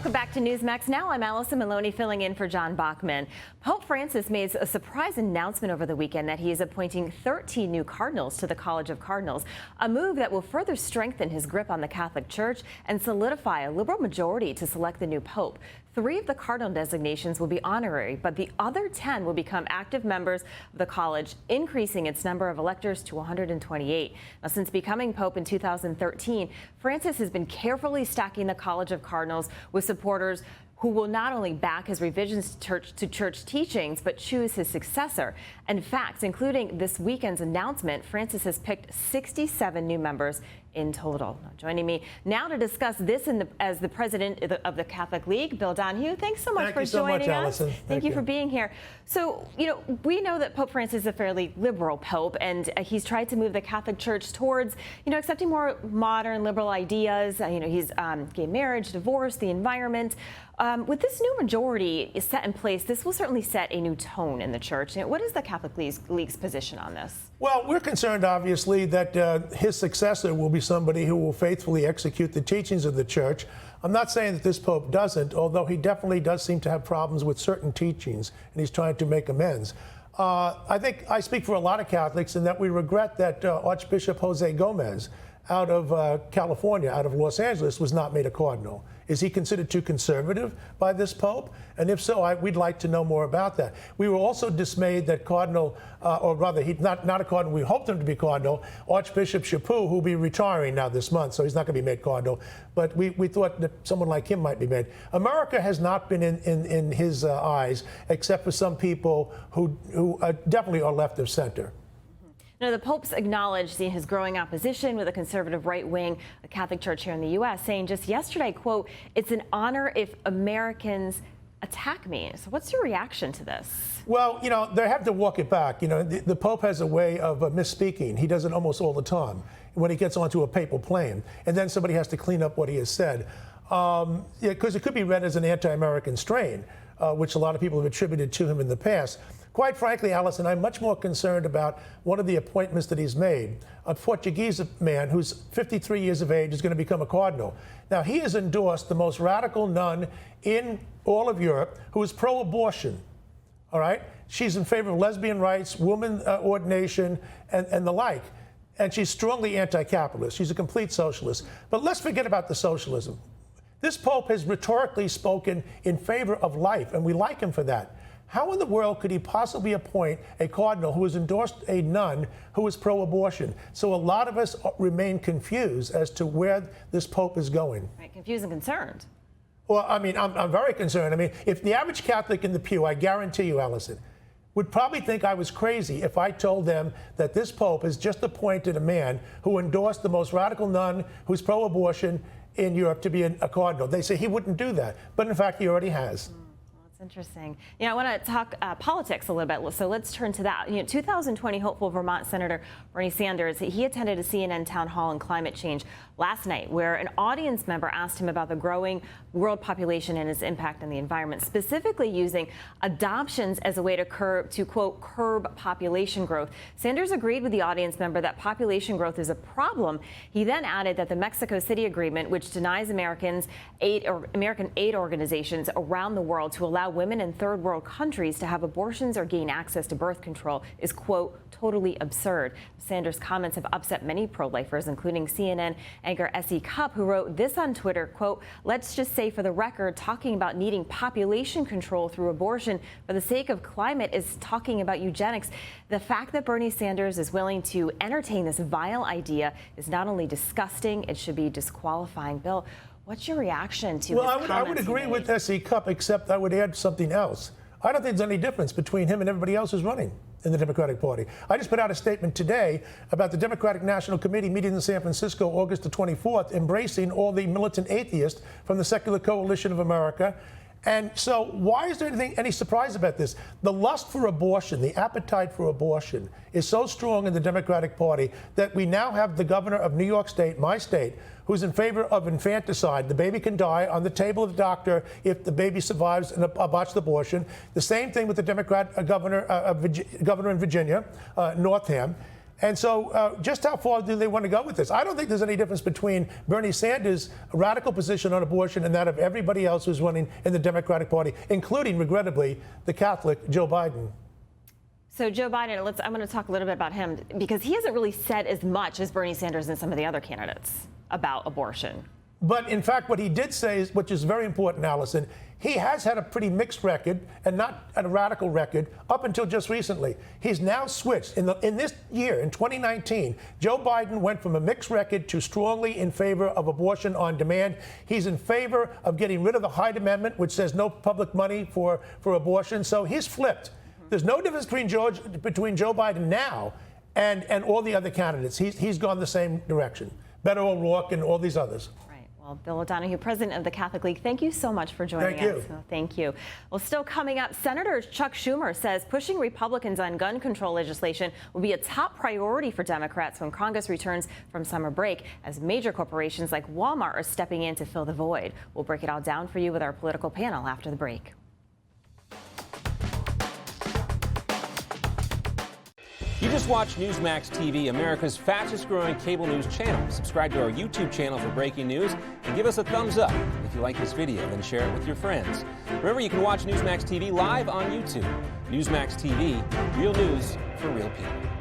Welcome back to Newsmax Now. I'm Allison Maloney filling in for John Bachman. Pope Francis made a surprise announcement over the weekend that he is appointing 13 new cardinals to the College of Cardinals, a move that will further strengthen his grip on the Catholic Church and solidify a liberal majority to select the new pope. 3 of the cardinal designations will be honorary, but the other 10 will become active members of the college, increasing its number of electors to 128. Now, since becoming pope in 2013, Francis has been carefully stacking the College of Cardinals with supporters who will not only back his revisions to church teachings, but choose his successor. In fact, including this weekend's announcement, Francis has picked 67 new members in total. Now, joining me now to discuss this as the president of the Catholic League, Bill Donahue. Thanks so much for joining us. Allison. Thank you for being here. So, we know that Pope Francis is a fairly liberal pope, and he's tried to move the Catholic Church towards, accepting more modern liberal ideas. He's gay marriage, divorce, the environment. With this new majority set in place, this will certainly set a new tone in the church. What is the Catholic League's position on this? Well, we're concerned, obviously, that his successor will be somebody who will faithfully execute the teachings of the church. I'm not saying that this pope doesn't, although he definitely does seem to have problems with certain teachings, and he's trying to make amends. I think I speak for a lot of Catholics in that we regret that Archbishop Jose Gomez out of California, out of Los Angeles, was not made a cardinal. Is he considered too conservative by this pope? And if so, we'd like to know more about that. We were also dismayed that Cardinal, or rather, not a cardinal, we hoped him to be cardinal, Archbishop Chaput, who will be retiring now this month, so he's not going to be made cardinal. But we thought that someone like him might be made. America has not been in his eyes, except for some people who definitely are left of center. Now, the Pope's acknowledged his growing opposition with a conservative right wing, the Catholic Church here in the U.S., saying just yesterday, quote, "It's an honor if Americans attack me." So what's your reaction to this? Well, they have to walk it back. The Pope has a way of misspeaking. He does it almost all the time when he gets onto a papal plane. And then somebody has to clean up what he has said. Because it could be read as an anti-American strain, which a lot of people have attributed to him in the past. Quite frankly, Allison, I'm much more concerned about one of the appointments that he's made. A Portuguese man who's 53 years of age is going to become a cardinal. Now, he has endorsed the most radical nun in all of Europe who is pro-abortion. All right? She's in favor of lesbian rights, woman ordination, and the like. And she's strongly anti-capitalist. She's a complete socialist. But let's forget about the socialism. This Pope has rhetorically spoken in favor of life, and we like him for that. How in the world could he possibly appoint a cardinal who has endorsed a nun who is pro-abortion? So a lot of us remain confused as to where this Pope is going. Right, confused and concerned. Well, I mean, I'm very concerned. I mean, if the average Catholic in the pew, I guarantee you, Allison, would probably think I was crazy if I told them that this Pope has just appointed a man who endorsed the most radical nun who's pro-abortion in Europe to be a cardinal. They say he wouldn't do that, but in fact, he already has. Interesting. I want to talk politics a little bit, so let's turn to that. 2020 hopeful Vermont Senator Bernie Sanders, he attended a CNN town hall on climate change last night, where an audience member asked him about the growing world population and its impact on the environment, specifically using adoptions as a way to quote, curb population growth. Sanders agreed with the audience member that population growth is a problem. He then added that the Mexico City Agreement, which denies American aid organizations around the world to allow women in third world countries to have abortions or gain access to birth control, is, quote, totally absurd. Sanders' comments have upset many pro-lifers, including CNN anchor S.E. Cupp, who wrote this on Twitter, quote, "Let's just say for the record, talking about needing population control through abortion for the sake of climate is talking about eugenics. The fact that Bernie Sanders is willing to entertain this vile idea is not only disgusting, it should be disqualifying." Bill, what's your reaction to his comments? Well, I would agree with S.E. Cupp, except I would add something else. I don't think there's any difference between him and everybody else who's running in the Democratic Party. I just put out a statement today about the Democratic National Committee meeting in San Francisco August the 24th, embracing all the militant atheists from the Secular Coalition of America. And so why is there any surprise about this? The lust for abortion, the appetite for abortion, is so strong in the Democratic Party that we now have the governor of New York State, my state, who's in favor of infanticide. The baby can die on the table of the doctor if the baby survives a botched abortion. The same thing with the Democrat governor in Virginia, Northam. And so just how far do they want to go with this? I don't think there's any difference between Bernie Sanders' radical position on abortion and that of everybody else who's running in the Democratic Party, including, regrettably, the Catholic Joe Biden. So Joe Biden, I'm going to talk a little bit about him because he hasn't really said as much as Bernie Sanders and some of the other candidates about abortion. But in fact, what he did say, which is very important, Allison, he has had a pretty mixed record and not a radical record up until just recently. He's now switched. In this year, in 2019, Joe Biden went from a mixed record to strongly in favor of abortion on demand. He's in favor of getting rid of the Hyde Amendment, which says no public money for abortion. So he's flipped. There's no difference between Joe Biden now and all the other candidates. He's gone the same direction. Beto O'Rourke and all these others. Well, Bill Donahue, president of the Catholic League, thank you so much for joining us. Thank you. Well, still coming up, Senator Chuck Schumer says pushing Republicans on gun control legislation will be a top priority for Democrats when Congress returns from summer break, as major corporations like Walmart are stepping in to fill the void. We'll break it all down for you with our political panel after the break. You just watched Newsmax TV, America's fastest growing cable news channel. Subscribe to our YouTube channel for breaking news and give us a thumbs up. If you like this video, then share it with your friends. Remember, you can watch Newsmax TV live on YouTube. Newsmax TV, real news for real people.